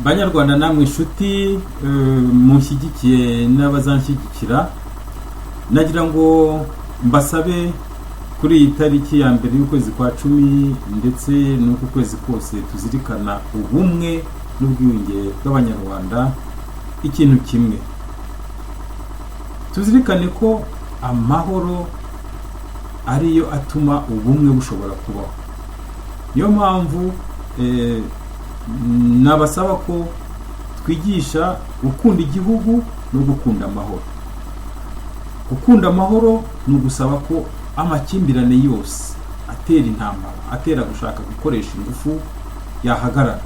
banyarwanda namwe inshuti mushyigikiye n'abazanshyigikira, nagira ngo mbasabe kuri iyi tariki ya mbere y'ukwezi kwa 10 ndetse n'uko kwezi kose tuzirikana ubumwe n'ubwiyunge bw'abanyarwanda, ikintu kimwe tuzirikane ko amahoro ariyo atuma ubumwe bushobora kubaho. Niyo mpamvu nabasaba ko twigisha gukunda igihugu no gukunda amahoro. Gukunda amahoro ni ugusaba ko amakimbirane yose atera intambara, atera gushaka gukoresha ingufu yahagarara.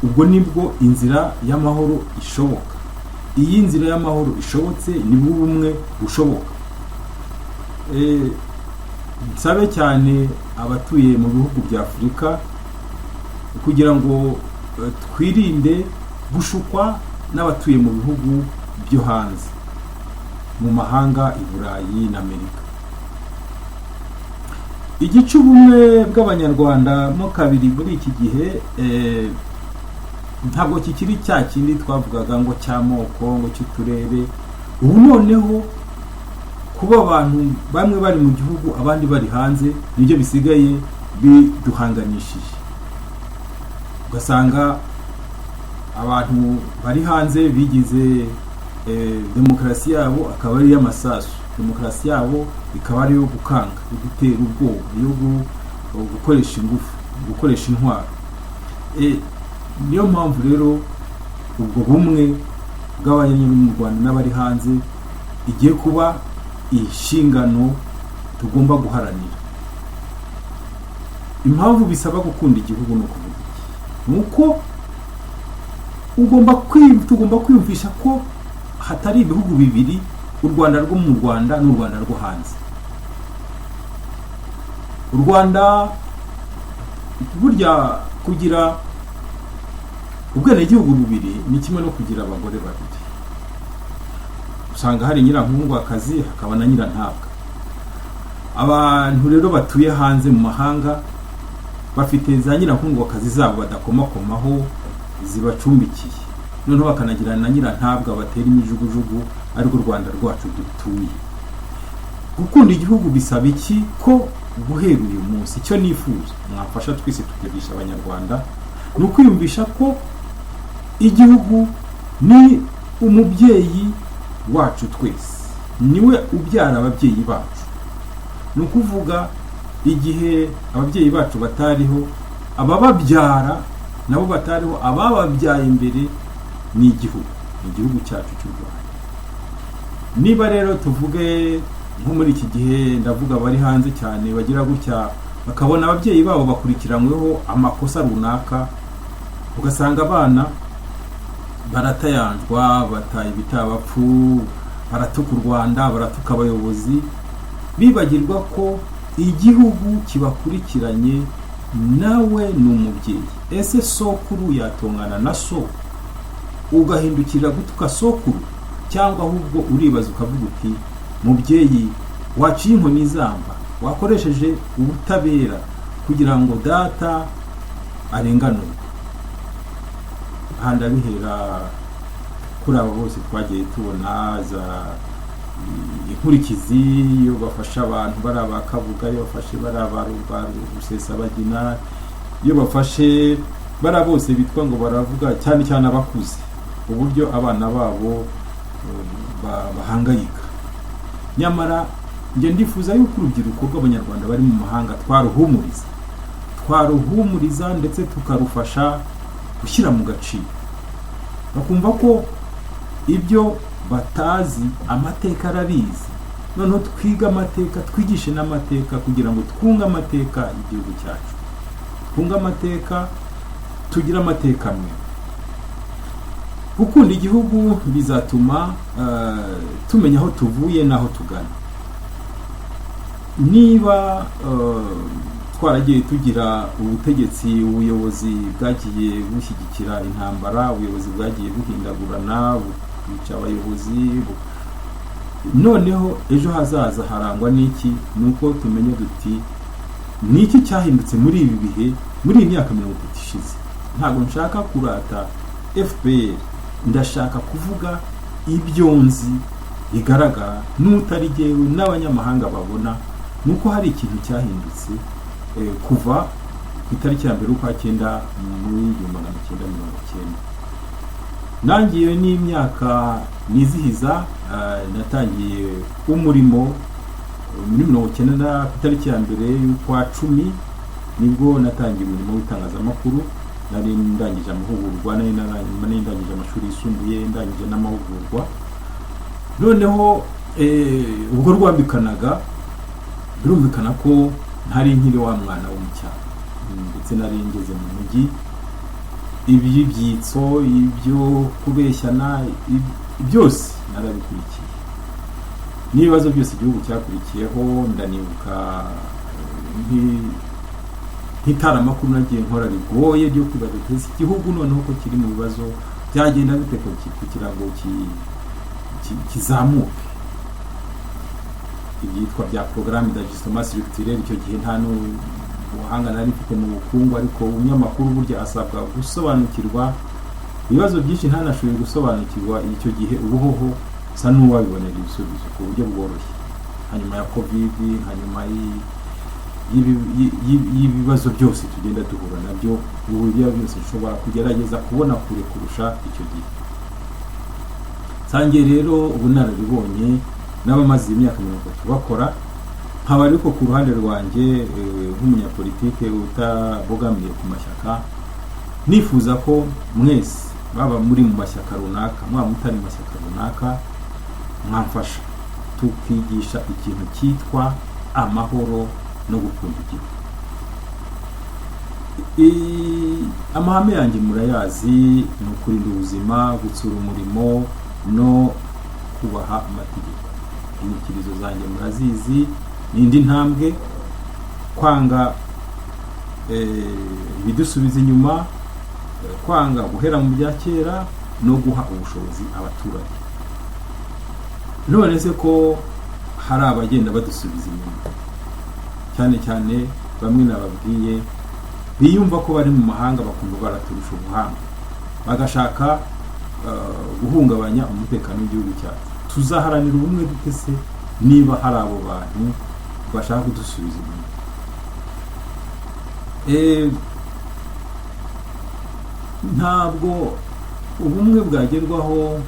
Ubwo nibwo inzira y'amahoro ishoboka. Iyi nzira y'amahoro ishobotse nibwo ubumwe bushoboka. Nsabe cyane abatuye mu bihugu bya Afurika kugira ngo twirinde gushukwa n'abatuye mu bihugu byo hanze, mu mahanga, i Burayi na Amerika. Igice ubumwe bw'abanyarwanda mo kabiri muri iki gihe ntabwo kikiri cya kindi twavugaga ngo cy'amoko, ngo cy'uturere. Ubu noneho kuba abantu bamwe bari mu gihugu abandi bari hanze nibyo bisigaye biduhanganishije. Ugasanga abantu bari hanze bigize demokarasi yabo akaba ari y'amasasu, demokarasi yabo ikaba ari yo gukanga, yo gutera ubwoba, yo gukoresha ingufu, gukoresha intwaro. Niyo mpamvu rero ubwo bumwe bw'abanyarwanda n'abari hanze igiye kuba inshingano tugomba guharanira. Impamvu bisaba gukunda igihugu no kuvuga nuko tugomba kwiyumvisha ko hatari ibihugu bibiri, u Rwanda rwo mu Rwanda n'u Rwanda rwo hanze. U Rwanda burya kugira ubwenegihugu bubiri ni kimwe no kugira abagore babiri. Usanga hari nyirankundwakazi hakaba na nyirantabwa. Abantu rero batuye hanze mu mahanga bafite za nyirankundwakazi zabo badakomakomaho zibacumbikiye, noneho bakanagira na nyirantabwa batera imijugujugu, ariko u Rwanda rwacu dutuye. Gukunda igihugu bisaba iki? Ko guhera uyu munsi icyo nifuza mwafasha twese tukigisha abanyarwanda ni ukwiyumvisha ko igihugu ni umubyeyi wacu twese, niwe ubyara ababyeyi bacu. Ni ukuvuga igihe ababyeyi bacu batariho, abababyara nabo batariho, abababyaye imbere ni igihugu cyacu cy'u Rwanda. Niba rero tuvuge nko muri iki gihe, ndavuga bari hanze cyane, bagira gutya bakabona ababyeyi babo bakurikiranyweho amakosa runaka, ugasanga abana baratayanjwa, bataye ibitabapfu, baratuka u Rwanda, baratuka abayobozi, bibagirwa ko igihugu kibakurikiranye nawe ni umubyeyi. Ese sokuru yatongana na so ugahindukira gutuka sokuru? Cyangwa ahubwo uribaza ukavuga uti mubyeyi waciye inkoni zamba, wakoresheje ubutabera kugira ngo data arenganurwe. Handa bihera kuri abo bose twagiye tubona za inkurikizi yo bafasha abantu barabakavuga, yo bafashe barabaruba Rusesabagina, yo bafashe bose bitwa ngo baravuga cyane cyane abakuze, uburyo abana babo bahangayika. Nyamara nge ndifuza yuko urubyiruko rw'abanyarwanda bari mu mahanga twaruhumuriza ndetse tukarufasha gushyira mu gaciro, bakumva ko ibyo batazi amateka arabizi. Noneho twiga amateka, twigishe n'amateka kugira ngo twunge amateka y'igihugu cyacu, twunge amateka, tugire amateka amwe. Gukunda igihugu bizatuma tumenya aho tuvuye n'aho tugana. Niba twaragiye tugira ubutegetsi, ubuyobozi bwagiye bushyigikira intambara, ubuyobozi bwagiye buhindagurana, bukica abayobozi, noneho ejo hazaza harangwa n'iki? Nuko tumenye duti niki cyahindutse muri ibi bihe, muri iyi myaka 30 ishize. Ntabwo nshaka kurata FPR ndashaka kuvuga ibyo nzi bigaragara n'utari jyewe n'abanyamahanga babona nuko hari ikintu cyahindutse kuva ku itariki ya mbere ukwa 9 muri 1990. nangiye n'imyaka nizihiza natangiye umurimo muri 1990 ku itariki ya mbere y'ukwa 10 nibwo natangiye umurimo w'itangazamakuru. nari ndangije amahugurwa, nari ndangije amashuri yisumbuye, ndangije n'amahugurwa. noneho ubwo rwambikanaga birumvikana ko ntari nkiri wa mwana wo mu cyaro, ndetse nari ngeze mu mujyi. ibyitso ibyo kubeshyana byose narabikurikiye, n'ibibazo byose igihugu cyakurikiyeho ndanibuka nk'itaramakuru nagiye nkora rigoye ryo kwibaza igihugu noneho ko kiri mu bibazo byagenda bite kugira ngo kizamuke. ibyitwa bya programme d'ajustement structurel, icyo gihe nta n'ubuhanga nari mfite mu bukungu, ariko umunyamakuru burya asabwa gusobanukirwa ibibazo byinshi ntanashoboye gusobanukirwa icyo gihe. ubuhoho sa n'uwabibonera ibisubizo ku buryo bworoshye, hanyuma ya covid, hanyuma y'ibibazo byose tugenda duhura nabyo. ubu ibyo byose nshobora kugerageza kubona kure kurusha icyo gihe. sangiye rero ubu narabibonye n'abamaze imyaka 30 bakora, nkaba ariko ku ruhande rwanjye nk'umunyapolitike utabogamiye ku mashyaka, nifuza ko mwese baba muri mu mashyaka runaka, mwaba mutari mu mashyaka runaka, mwamfasha tukigisha ikintu cyitwa amahoro no gukunda igihugu. amahame yanjye murayazi, ni ukurinda ubuzima, gutsura umurimo no kubaha amategeko. inyikirizo zanjye murazizi, n'indi ntambwe kwanga ibidusubiza inyuma, kwanga guhera mu bya kera no guha ubushobozi abaturage. none se ko hari abagenda badusubiza inyuma, cyane cyane bamwe nababwiye biyumva ko bari mu mahanga bakumva baraturusha ubuhanga, bagashaka guhungabanya umutekano w'igihugu cyacu. tuzaharanira ubumwe dute se niba hari abo bantu bashaka kudusubiza inyuma? ntabwo ubumwe bwagerwaho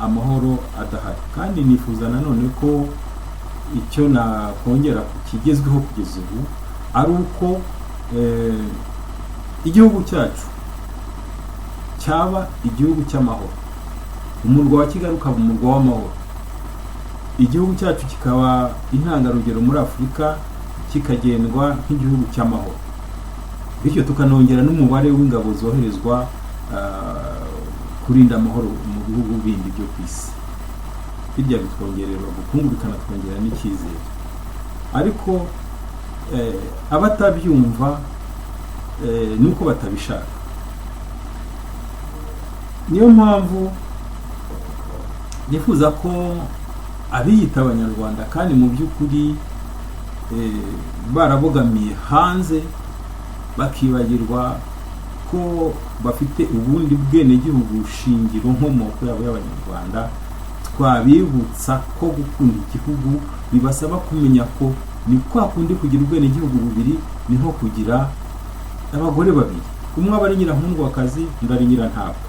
amahoro adahari, kandi nifuza nanone ko icyo nakongera ku kigezweho kugeza ubu ari uko igihugu cyacu cyaba igihugu cy'amahoro, umurwa wa Kigali ukaba umurwa w'amahoro, igihugu cyacu kikaba intangarugero muri Afurika, kikagendwa nk'igihugu cy'amahoro, bityo tukanongera n'umubare w'ingabo zoherezwa kurinda amahoro mu bihugu bindi byo ku isi. Bijya bitwongerera ubukungu, bikanatwongera n'icyizere. ariko abatabyumva nuko batabishaka. niyo mpamvu nifuza ko abiyita abanyarwanda kandi mu by'ukuri barabogamiye hanze bakibagirwa ko bafite ubundi bwenegihugu shingiro nkomoko yabo y'abanyarwanda, twabibutsa ko gukunda igihugu bibasaba kumenya ko ni kwa kundi kugira ubwenegihugu bubiri ni nko kugira abagore babiri, umwe aba ari nyirankundwakazi undi ari nyirantabwa.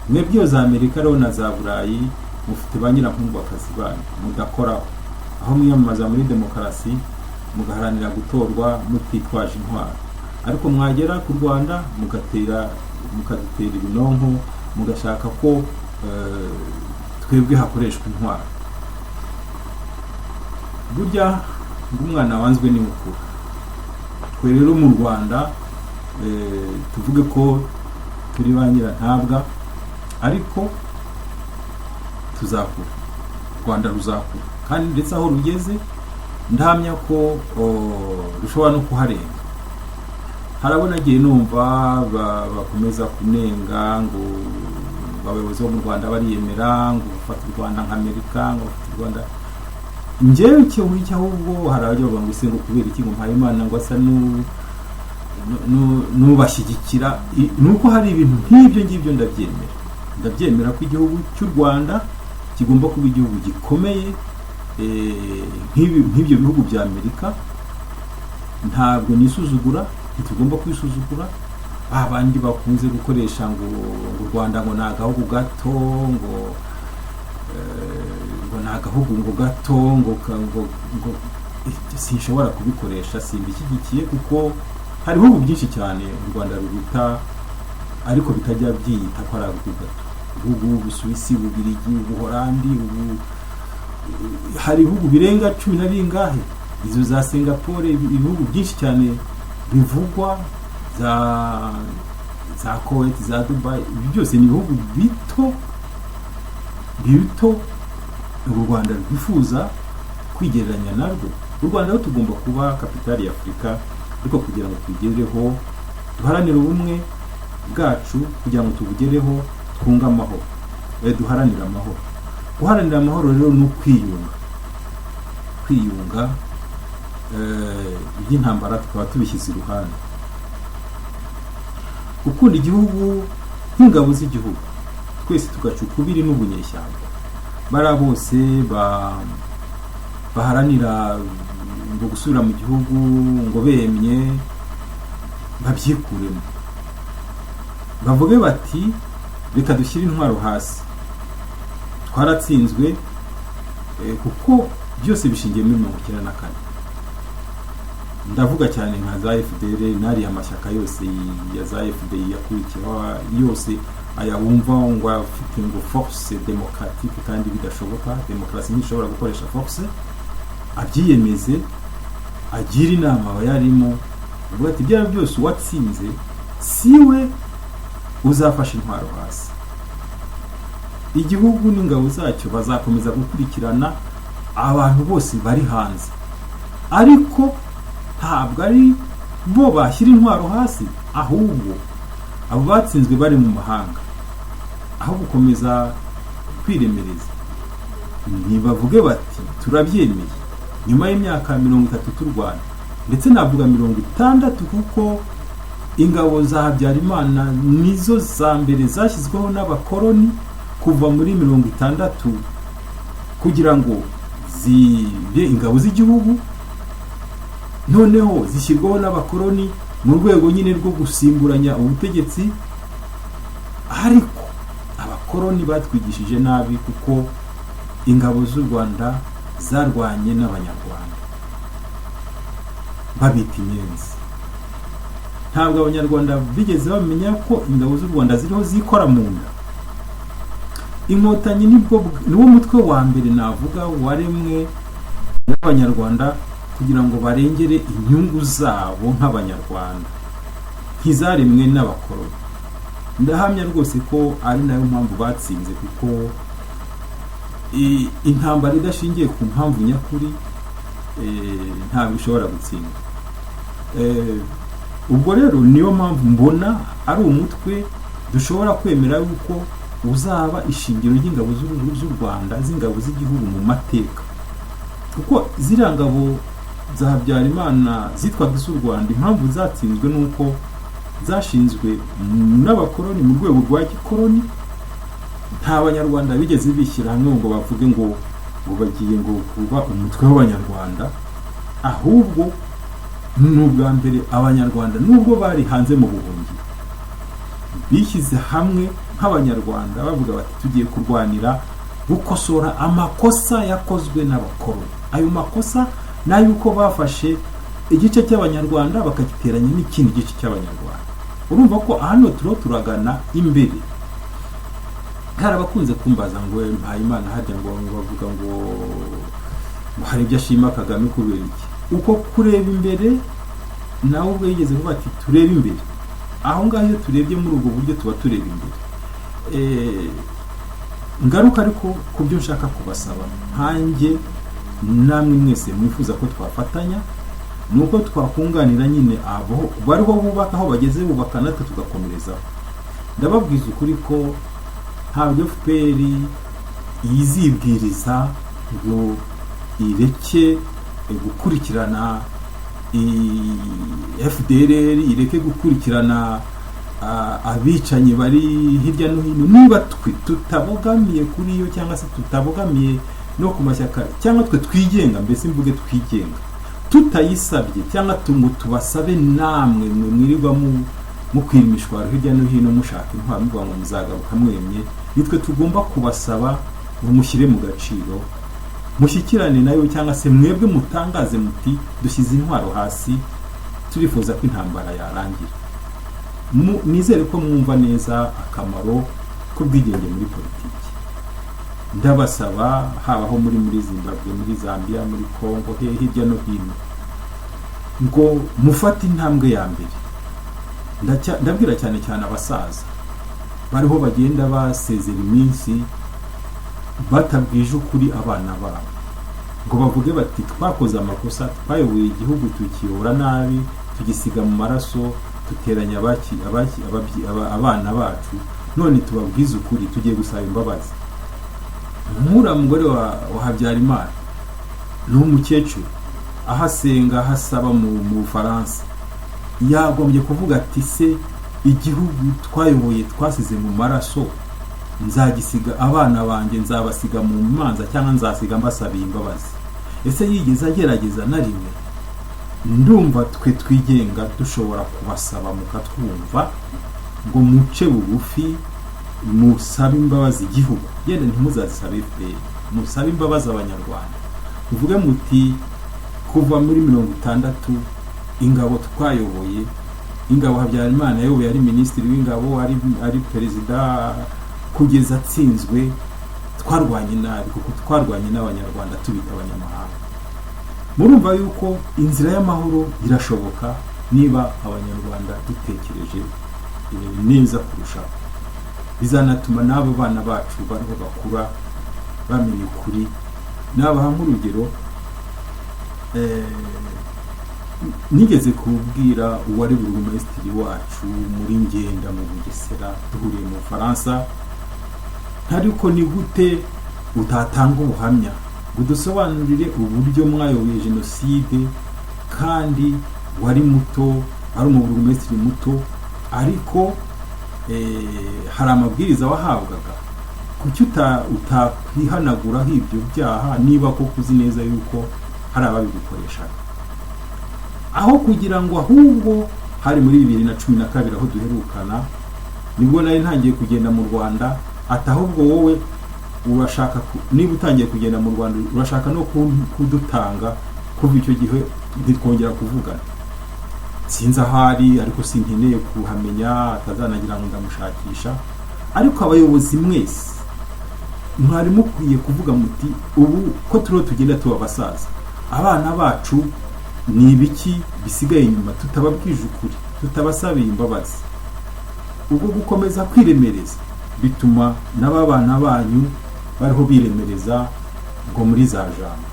mwebwe za Amerika rero na za Burayi mufite ba nyirankundwakazi banyu mudakoraho, aho mwiyamamaza muri demokarasi mugaharanira gutorwa mutitwaje intwaro, ariko mwagera ku Rwanda mukadutera ibinonko, mugashaka ko twebwe hakoreshwa intwaro. burya ng'umwana wanzwe ni mukuru. twe rero mu Rwanda tuvuge ko turi ba nyirantabwa, ariko tuzakura, Rwanda ruzakura, kandi ndetse aho rugeze ndahamya ko rushobora no kuharenga. harabona agiye numva bakomeza kunenga ngo abayobozi bo mu Rwanda bariyemera ngo bafata u Rwanda nka Amerika, ngo bafata u Rwanda. njyewe icyo ahubwo hari abajya bavuga ngo ise ngo kubera iki ngo Mpayimana ngo asa n'ubashyigikira nuko hari ibintu nk'ibyo ngibyo ndabyemera ko igihugu cy'u Rwanda kigomba kuba igihugu gikomeye nk'ibyo bihugu bya Amerika. Ntabwo nisuzugura, ntitugomba kwisuzugura. Abandi bakunze gukoresha ngo u Rwanda ngo ni agahugu gato, ngo ni agahugu ngo gato, ngo sinshobora kubikoresha, simbishyigikiye, kuko hari ibihugu byinshi cyane u Rwanda ruruta ariko bitajya byiyita ko ari agahugu gato. Ibihugu Busuwisi, Ububirigi, Ubuholandi, hari ibihugu birenga 10 na bingahe, izo za Singapore, ibihugu byinshi cyane bivugwa, za Kuwait, za Dubai, ibi byose ni ibihugu bito u Rwanda rwifuza kwigereranya narwo. U Rwanda rero tugomba kuba kapitali ya Afurika, ariko kugira ngo tugereho duharanire ubumwe bwacu, kugira ngo tubugereho twunga amahoro, duharanira amahoro. Guharanira amahoro rero ni kwiyunga iby'intambara tukaba tubishyize iruhande. Gukunda igihugu nk'ingabo z'igihugu, twese tugaca ukubiri n'ubunyeshyamba. Bara bose baharanira ngo gusubira mu gihugu, ngo bemye babyikuremo, bavuge bati reka dushyire intwaro hasi, twaratsinzwe, kuko byose bishingiye muri 1994. Ndavuga cyane nka za FDR nari amashyaka yose ya za FDR yakurikiyeho yose ayawumva ngo afite ngo force démocratique, kandi bidashoboka. Demokarasi ntishobora gukoresha force. Abyiyemeze, agira inama abayarimo, avuga ati byaba byose uwatsinze siwe uzafasha intwaro hasi. Igihugu n'ingabo zacyo bazakomeza gukurikirana abantu bose bari hanze, ariko ntabwo ari bo bashyira intwaro hasi, ahubwo abo batsinzwe bari mu mahanga, aho gukomeza kwiremereza, ntibavuge bati turabyemeye nyuma y'imyaka 30 turwana, ndetse navuga 60, kuko ingabo za Habyarimana nizo za mbere zashyizweho n'abakoloni kuva muri 60 kugira ngo zibe ingabo z'igihugu, noneho zishyirwaho n'abakoloni mu rwego nyine rwo gusimburanya ubutegetsi. Ariko abakoloni batwigishije nabi, kuko ingabo z'u Rwanda zarwanye n'abanyarwanda babita inyenzi. Ntabwo abanyarwanda bigeze bamenya ko ingabo z'u Rwanda ziriho zikora mu nda. Inkotanyi niwo mutwe wa mbere navuga waremwe n'abanyarwanda kugira ngo barengere inyungu zabo nk'abanyarwanda, nk'izaremwe n'abakoloni. Ndahamya rwose ko ari nayo mpamvu batsinze, kuko intambara idashingiye ku mpamvu nyakuri ntabwo ishobora gutsinda. Ubwo rero niyo mpamvu mbona ari umutwe dushobora kwemera yuko uzaba ishingiro ry'ingabo z'u Rwanda, z'ingabo z'igihugu mu mateka, kuko ziriya ngabo za Habyarimana zitwaga iz'u Rwanda, impamvu zatsinzwe nuko zashinzwe n'abakoloni mu rwego rwa gikoloni. Nta banyarwanda bigeze bishyira hamwe ngo bavuge ngo bagiye ngo kuba umutwe w'abanyarwanda, ahubwo n'ubwa mbere abanyarwanda nubwo bari hanze mu buhungiro bishyize hamwe nk'abanyarwanda, bavuga bati tugiye kurwanira gukosora amakosa yakozwe n'abakoloni. Ayo makosa nayuko bafashe igice cy'abanyarwanda bakagiteranya n'ikindi gice cy'abanyarwanda. Urumva ko hano turagana imbere. Hari abakunze kumbaza ngo Mpayimana hajya ngo bavuga ngo hari ibyo ashima Kagame kubera iki. Uko kureba imbere nawe ubwo yigeze kuvuga ati turebe imbere. Aho ngaho iyo turebye muri ubwo buryo tuba tureba imbere. Ngaruka ariko ku byo nshaka kubasaba hanjye namwe mwese mwifuza ko twafatanya, nuko twakunganira nyine abo bariho bubaka aho bageze, bubaka natwe tugakomerezaho. Ndababwiza ukuri ko ntabwo FPR yizibwiriza ngo ireke gukurikirana FDLR ireke gukurikirana abicanyi bari hirya no hino, niba twe tutabogamiye kuri yo cyangwa se tutabogamiye no ku mashyaka cyangwa twe twigenga, mbese mvuge twigenga, tutayisabye cyangwa tubasabe namwe mwirirwa mu kwimishwara hirya no hino mushaka intwaro muvuga ngo muzagaruka mwemye, nitwe tugomba kubasaba ngo mushyire mu gaciro, mushyikirane nayo, cyangwa se mwebwe mutangaze muti dushyize intwaro hasi, turifuza ko intambara yarangira. Nizere ko mwumva neza akamaro k'ubwigenge muri politiki. Ndabasaba habaho muri Zimbabwe, muri Zambia, muri Congo, hirya no hino, ngo mufate intambwe ya mbere. Ndabwira cyane cyane abasaza bariho bagenda basezera iminsi batabwije ukuri abana babo, ngo bavuge bati twakoze amakosa, twayoboye igihugu tukiyobora nabi, tugisiga mu maraso, duteranya abana bacu, none tubabwize ukuri, tugiye gusaba imbabazi. Nkura mugore wa Habyarimana n'umukecuru ahasenga hasaba mu Bufaransa, yagombye kuvuga ati se igihugu twayoboye twasize mu maraso, nzagisiga abana banjye, nzabasiga mu manza cyangwa nzasiga mbasabiye imbabazi? Ese yigeze agerageza na rimwe? Ndumva twe twigenga dushobora kubasaba mukatwumva, ngo muce bugufi musabe imbabazi igihugu, yenda ntimuzazisabe FPR, musabe imbabazi abanyarwanda, uvuge muti kuva muri 60 ingabo twayoboye, ingabo Habyarimana yayoboye ari minisitiri w'ingabo, ari perezida, kugeza atsinzwe, twarwanye nabi kuko twarwanye n'abanyarwanda tubita abanyamahanga. Murumva yuko inzira y'amahoro irashoboka niba abanyarwanda dutekereje neza kurushaho. Bizanatuma n'abo bana bacu bariho bakura bamenye ukuri. Nabaha nk'urugero, nigeze kubwira uwari burugumesitiri wacu muri Ngenda mu Bugesera, duhuriye mu Faransa, ariko ni gute utatanga ubuhamya ngo dusobanurire uburyo mwayoboye jenoside kandi wari muto, ari umuburugumesitiri muto, ariko hari amabwiriza wahabwaga, kuki utakwihanaguraho ibyo byaha niba ko kuzi neza yuko hari ababigukoreshaga? Aho kugira ngo ahubwo hari muri 2012 aho duherukana, nibwo nari ntangiye kugenda mu Rwanda, atahubwo wowe urashaka niba utangiye kugenda mu Rwanda urashaka no kudutanga, kuva icyo gihe ndikongera kuvugana. Sinzi ahari, ariko sinkeneye kuhamenya, atazanagira ngo ndamushakisha. Ariko abayobozi mwese mwari mukwiye kuvuga muti ubu ko tugenda tuba abasaza, abana bacu ni ibiki bisigaye inyuma, tutababwije ukuri, tutabasabiye imbabazi. Ubwo gukomeza kwiremereza bituma n'ababana banyu bariho biremereza ngo muri za Jambo.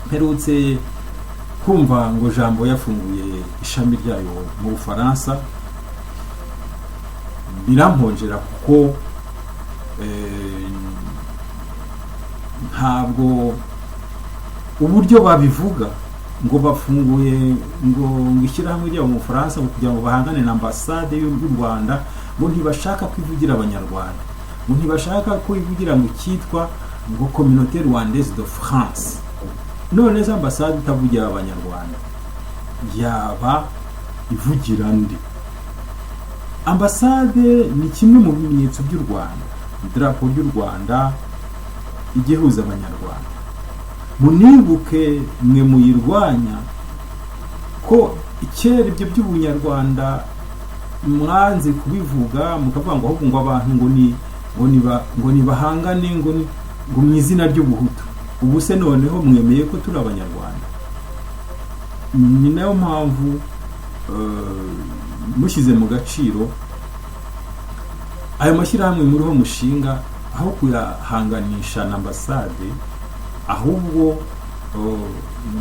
Mperutse kumva ngo Jambo yafunguye ishami ryayo mu Bufaransa, birampongera kuko ntabwo uburyo babivuga ngo bafunguye ngo ishyirahamwe ryabo mu Bufaransa kugira ngo bahangane na ambasade y'u Rwanda, ngo ntibashaka kwivugira abanyarwanda, ngo ntibashaka ko ivugira mu cyitwa ngo Communauté Rwandaise de France. None za ambasade itavugira abanyarwanda yaba ivugira ndi? Ambasade ni kimwe mu bimenyetso by'u Rwanda, idarapo ry'u Rwanda igihuza abanyarwanda. Munibuke mwe muyirwanya ko ikera ibyo by'ubunyarwanda mwanze kubivuga, mukavuga ngo ahubwo ngo abantu ngo ni bahangane ngo mu izina ry'ubuhutu. Ubu se noneho mwemeye ko turi abanyarwanda? Ni nayo mpamvu mushyize mu gaciro ayo mashyirahamwe muriho mushinga, aho kuyahanganisha na ambasade, ahubwo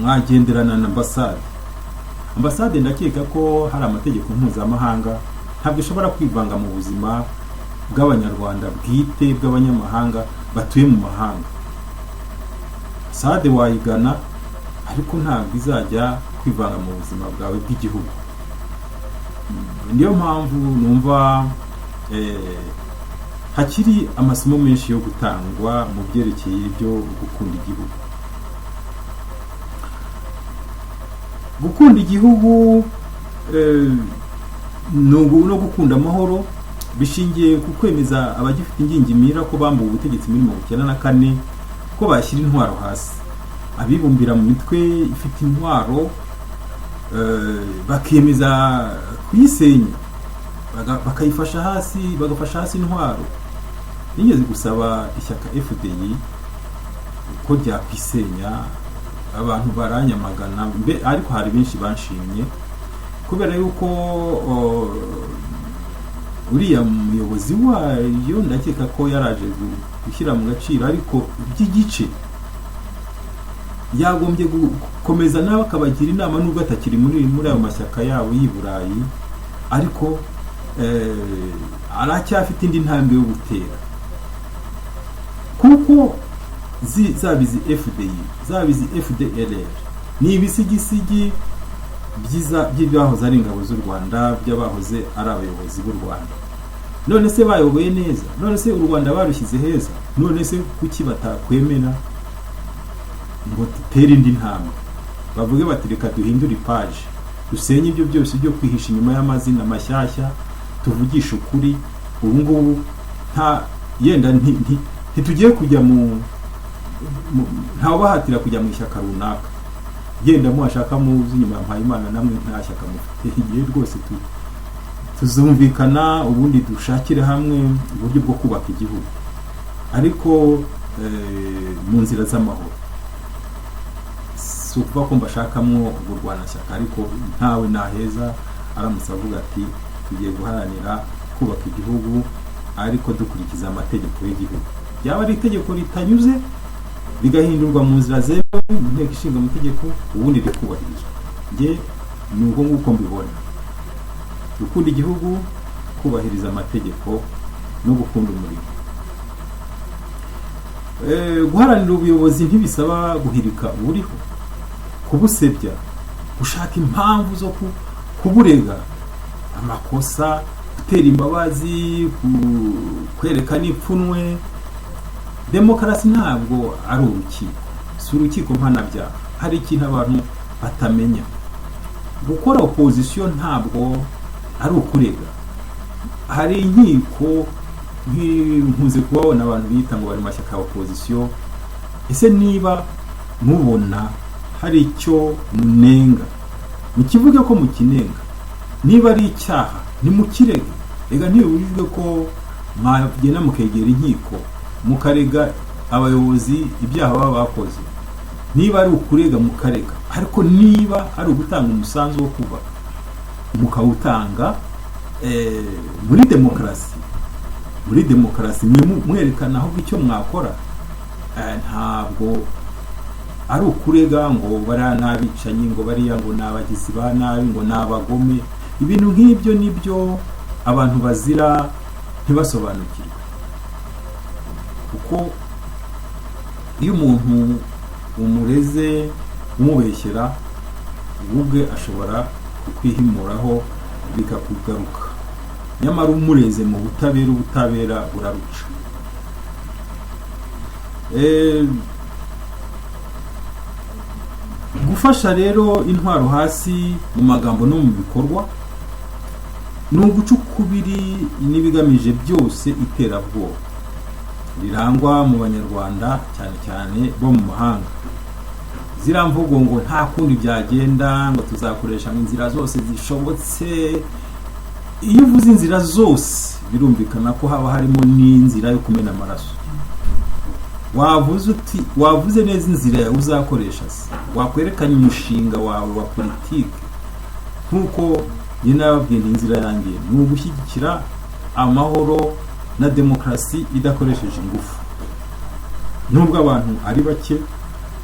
mwagenderana na ambasade. Ambasade ndakeka ko hari amategeko mpuzamahanga, ntabwo ishobora kwivanga mu buzima bw'abanyarwanda bwite bw'abanyamahanga batuye mu mahanga. Ambasade wayigana, ariko ntabwo izajya kwivanga mu buzima bwawe bw'igihugu. Niyo mpamvu numva hakiri amasomo menshi yo gutangwa mu byerekeye ibyo gukunda igihugu. Gukunda igihugu no gukunda amahoro bishingiye ku kwemeza abagifite ingingimira ko bambuwe ubutegetsi muri 1994 ko bashyira intwaro hasi, abibumbira mu mitwe ifite intwaro bakemeza kuyisenya, bakayifasha hasi, bagafasha hasi intwaro. Nigeze gusaba ishyaka FDI ko ryakwisenya, abantu baranyamagana, ariko hari benshi banshimye kubera yuko uriya muyobozi wayo ndakeka ko yaraje gushyira mu gaciro, ariko by'igice yagombye gukomeza nawe akabagira inama nubwo atakiri muri ayo mashyaka yabo y'Iburayi, ariko aracyafite indi ntambwe yo gutera, kuko zabizi FDI, zabizi FDLR ni ibisigisigi by'ibyahoze ari ingabo z'u Rwanda, by'abahoze ari abayobozi b'u Rwanda. None se bayoboye neza? None se u Rwanda barushyize heza? None se kuki batakwemera ngo dutere indi ntambwe, bavuge bati reka duhindure ipaje, dusenye ibyo byose byo kwihisha inyuma y'amazina mashyashya, tuvugisha ukuri. Ubu ngubu yenda ntitugiye kujya ntawe bahatira kujya mu ishyaka runaka, genda muhashaka muzi inyuma ya Mpayimana, namwe nta shyaka mufite, igihe rwose tuzumvikana ubundi dushakire hamwe uburyo bwo kubaka igihugu, ariko mu nzira z'amahoro. Si ukuvuga ko mbashakamwo uburwanashyaka, ariko ntawe naheza aramutse avuga ati tugiye guharanira kubaka igihugu ariko dukurikiza amategeko y'igihugu. Byaba ari itegeko ritanyuze bigahindurwa mu nzira zemewe mu nteko ishinga amategeko, ubundi rikubahirizwa. Nge ni uko nguko mbibona. Gukunda igihugu, kubahiriza amategeko no gukunda umurimo. Guharanira ubuyobozi ntibisaba guhirika uburiho, kubusebya, gushaka impamvu zo kuburega amakosa, gutera imbabazi, kwerekana ipfunwe. Demokarasi ntabwo ari urukiko, si urukiko mpanabyaha. Hari ikintu abantu batamenya: gukora opposition ntabwo ari ukurega. Hari inkiko nkunze kubabona abantu bita ngo bari mashyaka ya opposition. Ese niba mubona hari icyo munenga, mukivuge ko mukinenga. Niba ari icyaha nimukirege. Ega ntibibujijwe ko mwagenda mukegera inkiko mukarega abayobozi ibyaha baba bakoze. Niba ari ukurega mukarega, ariko niba ari ugutanga umusanzu wo kuba mukawutanga muri demokarasi mwerekana aho icyo mwakora. Ntabwo ari ukurega ngo bariya n'abicanyi, ngo bariya ngo n'abagizi ba nabi, ngo n'abagome. Ibintu nk'ibyo nibyo abantu bazira ntibasobanukirwe, kuko iyo umuntu umureze umubeshyera ubwe ashobora kukwihimuraho bikakugaruka. Nyamara umureze mu ubutabera buraruca. Gufasha rero intwaro hasi mu magambo no mu bikorwa ni uguca ukubiri n'ibigamije byose iterabwoba rirangwa mu banyarwanda, cyane cyane bo mu mahanga. Zira mvugo ngo nta kundi byagenda, ngo tuzakoresha inzira zose zishobotse. Iyo uvuze inzira zose birumvikana ko haba harimo n'inzira yo kumena amaraso. Wavuze neza inzira yawe uzakoresha se, wakwerekanye umushinga wawe wa politike. Nkuko nababwiye inzira yanjye ni ugushyigikira amahoro na demokarasi idakoresheje ingufu. Nubwo abantu ari bake,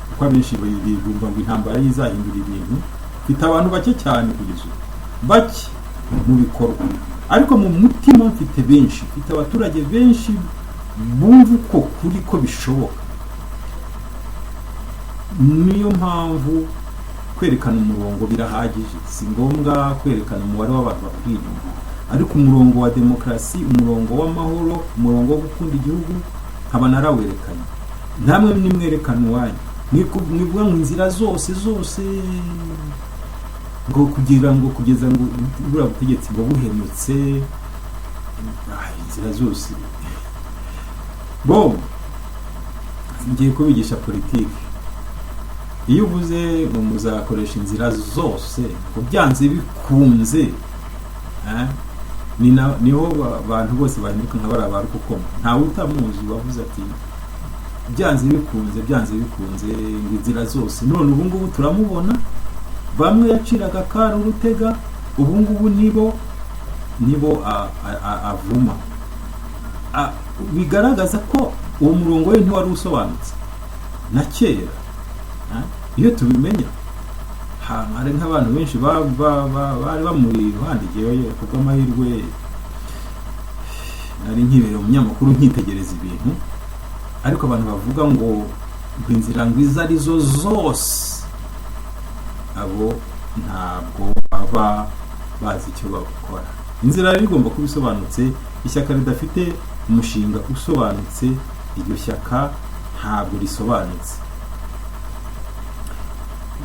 kuko abenshi bumva ngo intambara izahindura ibintu, mfite abantu bake cyane kugeza ubu, bake mu bikorwa, ariko mu mutima mfite benshi, mfite abaturage benshi bumva uko kuri ko bishoboka. Niyo mpamvu kwerekana umurongo birahagije, si ngombwa kwerekana umubare w'abantu bakuri inyuma, ariko umurongo wa demokarasi, umurongo w'amahoro, umurongo wo gukunda igihugu nkaba narawerekanye. Namwe nimwerekana uwanyu, mwivuga ngo inzira zose ngo kugira ngo kugeza ngo buriya butegetsi ngo buhenutse, inzira zose bo ngiye kubigisha politiki. Iyo uvuze ngo muzakoresha inzira zose ngo byanze bikunze, niho abantu bose bahinduka nka bari barukukoma. Ntawe utamuzi wavuze ati byanze bikunze ngo inzira zose. None ubu ngubu turamubona, bamwe yaciraga kari urutega, ubu ngubu nibo avuma. Bigaragaza ko uwo murongo we ntiwari usobanutse na kera. Iyo tubimenya, hari nk'abantu benshi bari bamuri iruhande igihe kubw'amahirwe nari nkibera umunyamakuru nkitegereza ibintu, ariko abantu bavuga ngo inzira ngwiza arizo zose, abo ntabwo baba bazi icyo bakora. Inzira rero igomba kuba isobanutse. Ishyaka ridafite umushinga usobanutse, iryo shyaka ntabwo risobanutse.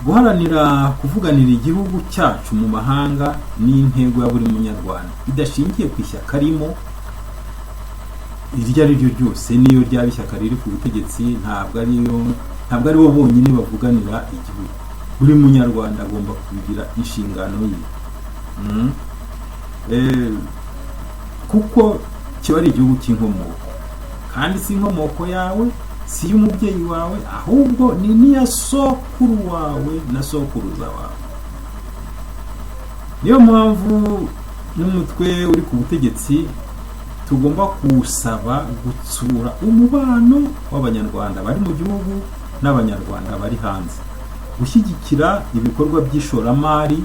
Guharanira kuvuganira igihugu cyacu mu mahanga ni intego ya buri munyarwanda, idashingiye ku ishyaka arimo iryo ari ryo ryose. Niyo ryaba ishyaka riri ku butegetsi, ntabwo ari bo bonyine bavuganira igihugu. Buri munyarwanda agomba kugira inshingano ye, kuko kiba ari igihugu cy'inkomoko, kandi si inkomoko yawe, si y'umubyeyi wawe, ahubwo ni niya sokuru wawe na sokuruza wawe. Niyo mpamvu n'umutwe uri ku butegetsi tugomba kuwusaba gutsura umubano w'abanyarwanda bari mu gihugu n'abanyarwanda bari hanze, gushyigikira ibikorwa by'ishoramari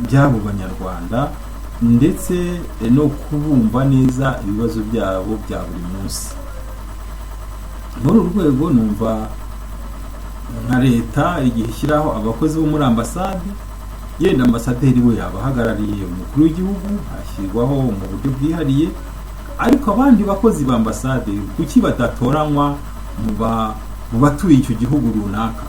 by'abo banyarwanda, ndetse no kubumva neza ibibazo byabo bya buri munsi. Muri uru rwego numva nka leta igihe ishyiraho abakozi bo muri ambasade, yenda ambasaderi we yabahagarariye umukuru w'igihugu, hashyirwaho mu buryo bwihariye, ariko abandi bakozi ba ambasade kuki badatoranywa mu batuye icyo gihugu runaka,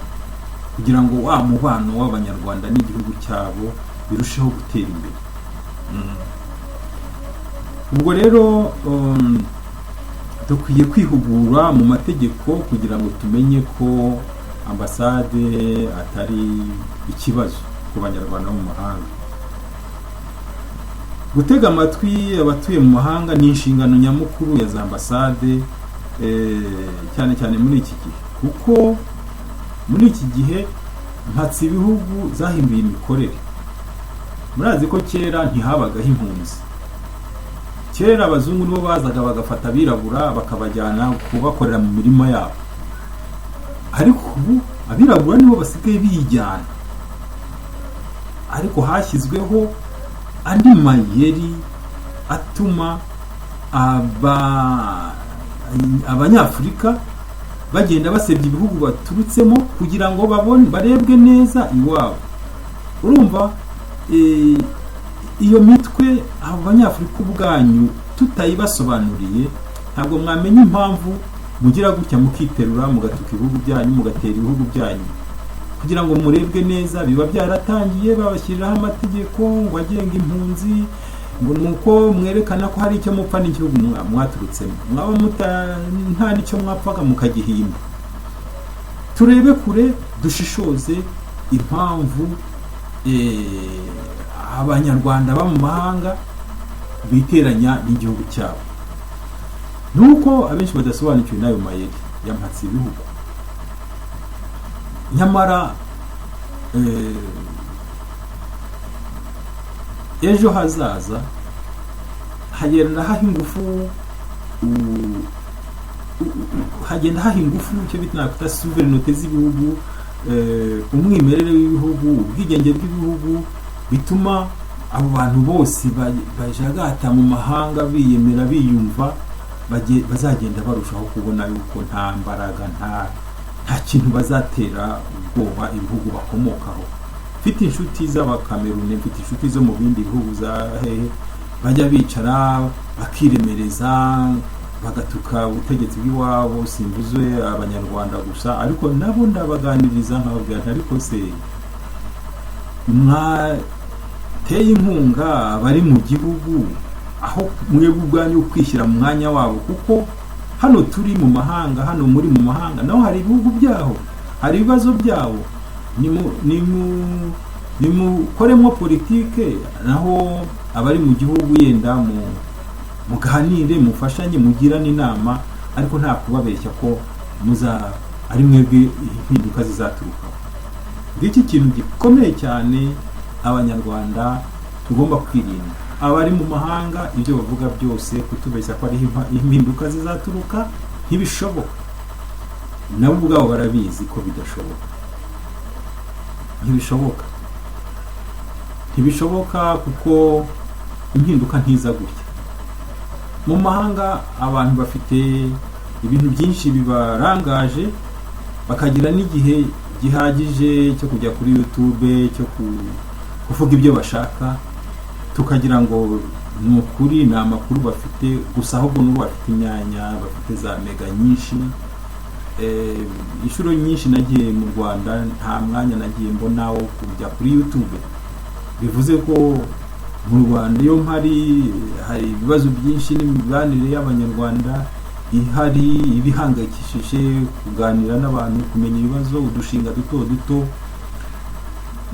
kugira ngo wa mubano w'abanyarwanda n'igihugu cyabo birusheho gutera imbere. Ubwo rero dukwiye kwihugura mu mategeko kugira ngo tumenye ko ambasade atari ikibazo ku banyarwanda mu mahanga. Gutega amatwi abatuye mu mahanga ni inshingano nyamukuru ya za ambasade, cyane cyane muri iki gihe, kuko muri iki gihe mpatse ibihugu zahinduye imikorere. Murazi ko kera ntihabagaho impunzi. Kera abazungu nibo bazaga bagafata abirabura bakabajyana kubakorera mu mirima yabo, ariko ubu abirabura nibo basigaye bijyana. Ariko hashyizweho andi mayeri atuma abanyafurika bagenda basebya ibihugu baturutsemo kugira ngo barebwe neza iwabo. Urumva iyo mitwe abo banyafurika ubwanyu tutayibasobanuriye, ntabwo mwamenya impamvu mugira gutya mukiterura mugatuka ibihugu byanyu, mugatera ibihugu byanyu kugira ngo murebwe neza. Biba byaratangiye babashyiriraho amategeko ngo agenga impunzi, ngo nuko mwerekana ko hari icyo mupfa n'igihugu mwaturutsemo, mwaba nta n'icyo mwapfaga mukagihimba. Turebe kure, dushishoze impamvu abanyarwanda ba mu mahanga biteranya n'igihugu cyabo. Nuko abenshi badasobanukiwe n'ayo mayeri yampatse ibihugu. Nyamara ejo hazaza hagenda haha ingufu icyo bita souverinete z'ibihugu, umwimerere w'ibihugu, ubwigenge bw'ibihugu, bituma abo bantu bose bajagata mu mahanga biyemera biyumva bazagenda barushaho kubona yuko nta mbaraga nta kintu bazatera ubwoba ibihugu bakomokaho. Mfite inshuti z'Abakameruni, mfite inshuti zo mu bindi bihugu za hehe, bajya bicara bakiremereza bagatuka ubutegetsi bw'iwabo, simvuze abanyarwanda gusa, ariko nabo ndabaganiriza nkababwira ariko se mwateye inkunga abari mu gihugu aho mwebwe ubwanyu kwishyira mu mwanya wabo, kuko hano turi mu mahanga, hano muri mu mahanga naho hari ibihugu byaho, hari ibibazo byabo. Nimukoremo politike, naho abari mu gihugu yenda muganire, mufashanye, mugirane inama, ariko nta kubabeshya ko ari mwebwe impinduka zizaturukaho. Ngiki kintu gikomeye cyane abanyarwanda tugomba kwirinda. Abari mu mahanga ibyo bavuga byose kutubeshya ko ari impinduka zizaturuka, ntibishoboka. Nabo ubwabo barabizi ko bidashoboka. Ntibishoboka kuko impinduka ntiza gutya. Mu mahanga abantu bafite ibintu byinshi bibarangaje, bakagira n'igihe gihagije cyo kujya kuri YouTube, cyo kuvuga ibyo bashaka, tukagira ngo ni ukuri, ni amakuru bafite gusa, ahubwo n'ubu bafite imyanya, bafite za mega nyinshi. Inshuro nyinshi nagiye mu Rwanda, nta mwanya nagiye mbona wo kujya kuri YouTube. Bivuze ko mu Rwanda iyo hari ibibazo byinshi n'imibanire y'abanyarwanda ihari, ibihangayikishije, kuganira n'abantu, kumenya ibibazo, udushinga duto duto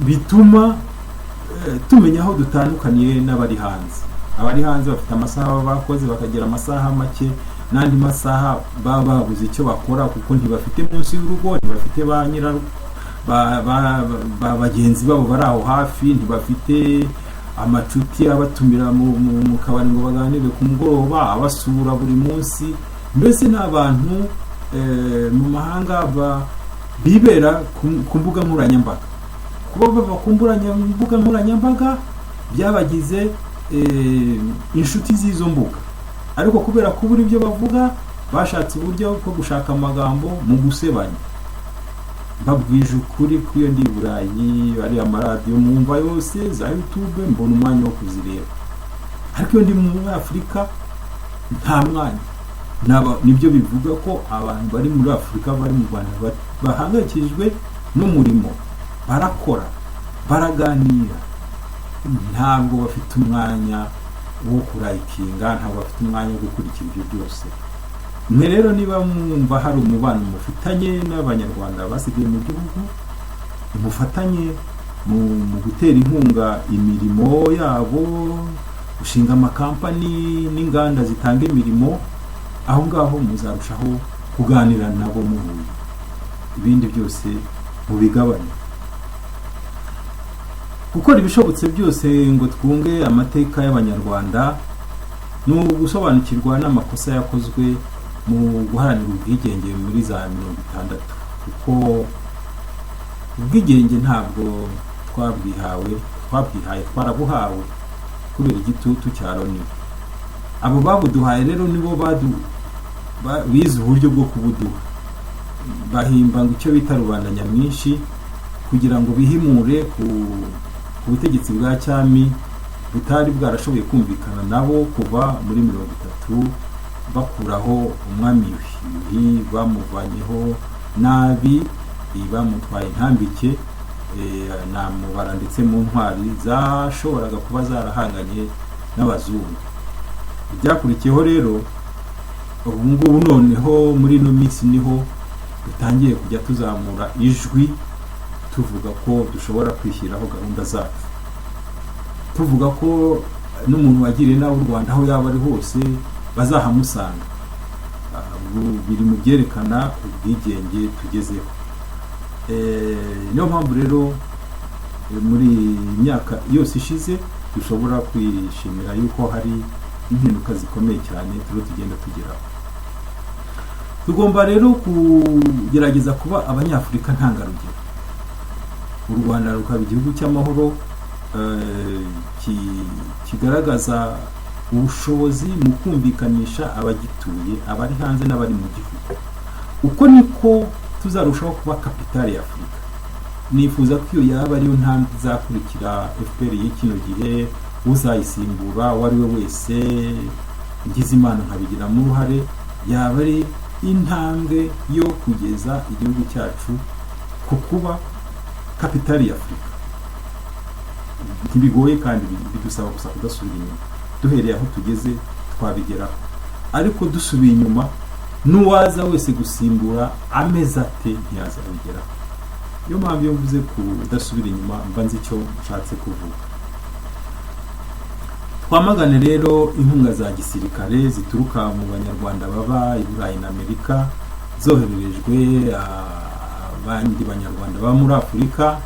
bituma tumenya aho dutandukaniye n'abari hanze. Abari hanze bafite amasaha bakoze, bakagira amasaha make, n'andi masaha baba babuze icyo bakora kuko ntibafite munsi y'urugo, ntibafite ba nyirarugo, bagenzi babo bari aho hafi, ntibafite amacuti abatumira mu kabari ngo baganire ku mugoroba, abasura buri munsi. Mbese n'abantu mu mahanga bibera ku mbuga nkoranyambaga. Kuba bava ku mbuga nkoranyambaga byabagize inshuti z'izo mbuga, ariko kubera kubura ibyo bavuga, bashatse uburyo bwo gushaka amagambo mu gusebanya. Babwije ukuri ko iyo ndi Burayi, ari amaradiyo mwumva yose, za YouTube mbona umwanya wo kuzireba, ariko iyo ndi muri Afurika nta mwanya. Nibyo bivuga ko abantu bari muri Afurika, bari mu Rwanda, bahangayikishijwe n'umurimo, barakora, baraganira, ntabwo bafite umwanya wo kurayikinga, ntabwo bafite umwanya wo gukurikira ibyo byose. Mwe rero niba mwumva hari umubano mufitanye n'abanyarwanda basigaye mu gihugu, mufatanye mu gutera inkunga imirimo yabo, gushinga amakampani n'inganda zitanga imirimo, aho ngaho muzarushaho kuganira nabo muhuye, ibindi byose mubigabanye. Gukora ibishobotse byose ngo twunge amateka y'abanyarwanda ni ugusobanukirwa n'amakosa yakozwe mu guharanira ubwigenge muri za 60, kuko ubwigenge ntabwo twabwihaye, twarabuhawe kubera igitutu cya Loni. Abo babuduhaye rero nibo bize uburyo bwo kubuduha, bahimba ngo icyo bita rubanda nyamwinshi, kugira ngo bihimure ku butegetsi bwa cyami butari bwarashoboye kumvikana nabo kuva muri 30, bakuraho umwami Yuhi, bamuvanyeho nabi, bamutwaye intambike, namubara ndetse mu ntwari zashoboraga kuba zarahanganye n'abazungu. Ibyakurikiyeho rero ubu ngubu noneho muri no minsi niho dutangiye kujya tuzamura ijwi, tuvuga ko dushobora kwishyiraho gahunda zacu, tuvuga ko n'umuntu wagiriye nawe u Rwanda aho yaba ari hose bazahamusanga. Biri mu byerekana ubwigenge tugezeho. Niyo mpamvu rero muri imyaka yose ishize dushobora kwishimira yuko hari impinduka zikomeye cyane tugenda tugeraho. Tugomba rero kugerageza kuba abanyafurika ntangarugero. U Rwanda rukaba igihugu cy'amahoro, kigaragaza ubushobozi mu kumvikanisha abagituye, abari hanze n'abari mu gihugu. Uko niko tuzarushaho kuba kapitali ya Afurika. Nifuza ko iyo yaba ariyo ntambwe izakurikira FPR y'ikino gihe, uzayisimbura wari we wese ngize Imana nkabigiramo uruhare, yaba ari intambwe yo kugeza igihugu cyacu ku kuba kapitali ya Afurika. Ntibigoye kandi bidusaba gusa kudasubira inyuma. Duhereye aho tugeze twabigeraho, ariko dusubiye inyuma n'uwaza wese gusimbura ameza ate ntiyazabigeraho. Iyo mpamvu iyo mvuze kudasubira inyuma mba nzi icyo nshatse kuvuga. Twamagane rero inkunga za gisirikare zituruka mu banyarwanda baba i Burayi na Amerika, zohererejwe abandi banyarwanda baba muri Afurika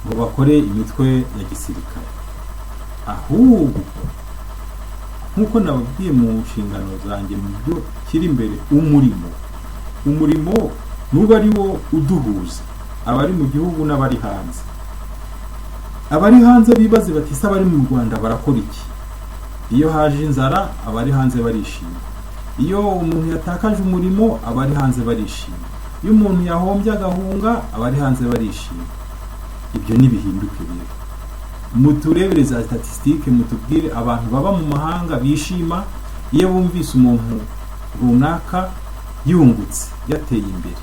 ngo bakore imitwe ya gisirikare. Ahubwo nkuko nababwiye mu nshingano zanjye mu byo kiri imbere, umurimo nuba ari wo uduhuza abari mu gihugu n'abari hanze. Abari hanze bibaze bati se abari mu Rwanda barakora iki? Iyo haje inzara abari hanze barishima, iyo umuntu yatakaje umurimo abari hanze barishima, iyo umuntu yahombye agahunga abari hanze barishima. Ibyo nibihinduke rero, muturebere za statistique, mutubwire abantu baba mu mahanga bishima iyo bumvise umuntu runaka yungutse yateye imbere.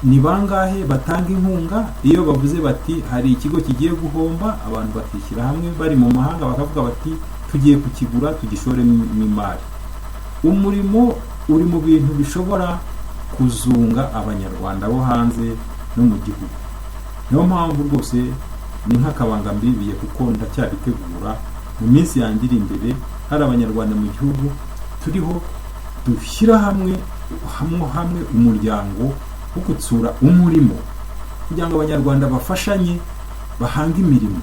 Ni bangahe batanga inkunga iyo bavuze bati hari ikigo kigiye guhomba, abantu bakishyira hamwe bari mu mahanga bakavuga bati tugiye kukigura tugishore n'imari. Umurimo uri mu bintu bishobora kuzunga abanyarwanda bo hanze no mu gihugu. Niyo mpamvu rwose ni nk'akabanga mbibiye, kuko ndacyabitegura mu minsi yanjye iri imbere. Hari abanyarwanda mu gihugu turiho dushyira hamwe umuryango wo gutsura umurimo, kugira ngo abanyarwanda bafashanye bahanga imirimo,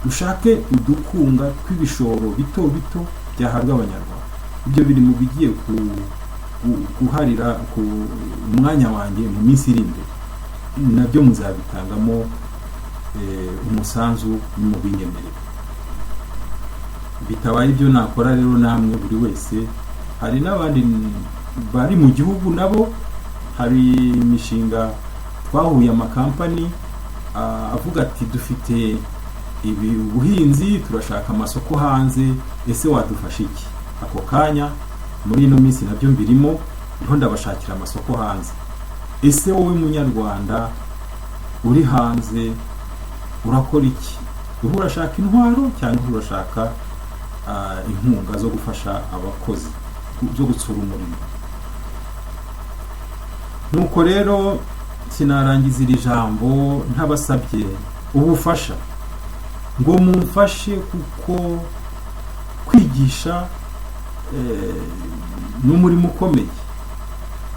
dushake udukunga tw'ibishoro bito bito byahabwa abanyarwanda. Ibyo biri mu bigiye guharira ku mwanya wanjye mu minsi iri imbere, nabyo muzabitangamo umusanzu mu binyemerera. Bitabaye ibyo nakora rero namwe buri wese, hari n'abandi bari mu gihugu nabo, hari imishinga twahuye amakampani avuga ati dufite ibi ubuhinzi turashaka amasoko hanze, ese wadufasha iki? Ako kanya muri ino minsi nabyo mbirimo, niho ndabashakira amasoko hanze. Ese wowe munyarwanda uri hanze urakora iki? Urashaka intwaro cyangwa urashaka inkunga zo gufasha abakozi, zo gutsura umurimo? Nuko rero sinarangiza iri jambo ntabasabye ubufasha, ngo mumfashe, kuko kwigisha n'umurimo ukomeye.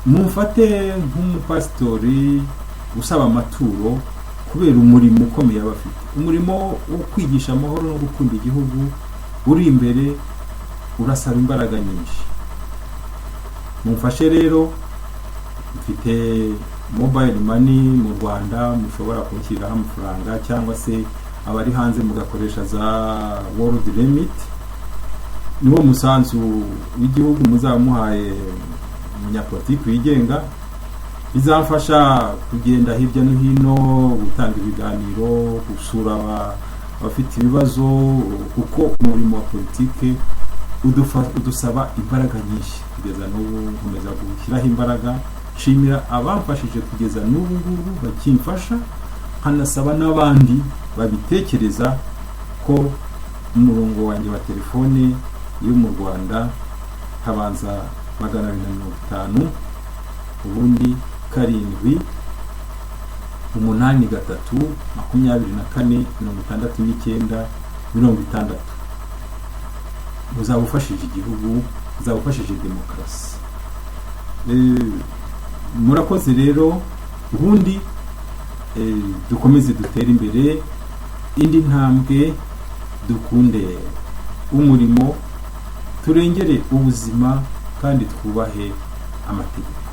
Mumfate nk'umupasitori usaba amaturo kubera umurimo ukomeye abafite, umurimo wo kwigisha amahoro no gukunda igihugu uri imbere, urasaba imbaraga nyinshi. Mumfashe rero, mfite mobile money mu Rwanda, mushobora kunshyiriraho amafaranga, cyangwa se abari hanze mugakoresha za world remit. Niwo musanzu w'igihugu muzaba muhaye umunyapolitiki wigenga, bizamfasha kugenda hirya no hino, gutanga ibiganiro, gusura abafite ibibazo, kuko umurimo wa politike udusaba imbaraga nyinshi. Kugeza n'ubu nkomeza gushyiraho imbaraga, nshimira abamfashije kugeza n'ubu ngubu bakimfasha, nkanasaba n'abandi babitekereza ko umurongo wanjye wa telefone yo mu Rwanda habanza 250, ubundi 7 8 3 24 69 60. Muzabufashije igihugu, muzabufashije demokarasi. Murakoze rero, ubundi dukomeze dutere imbere indi ntambwe, dukunde umurimo, turengere ubuzima kandi twubahe amategeko.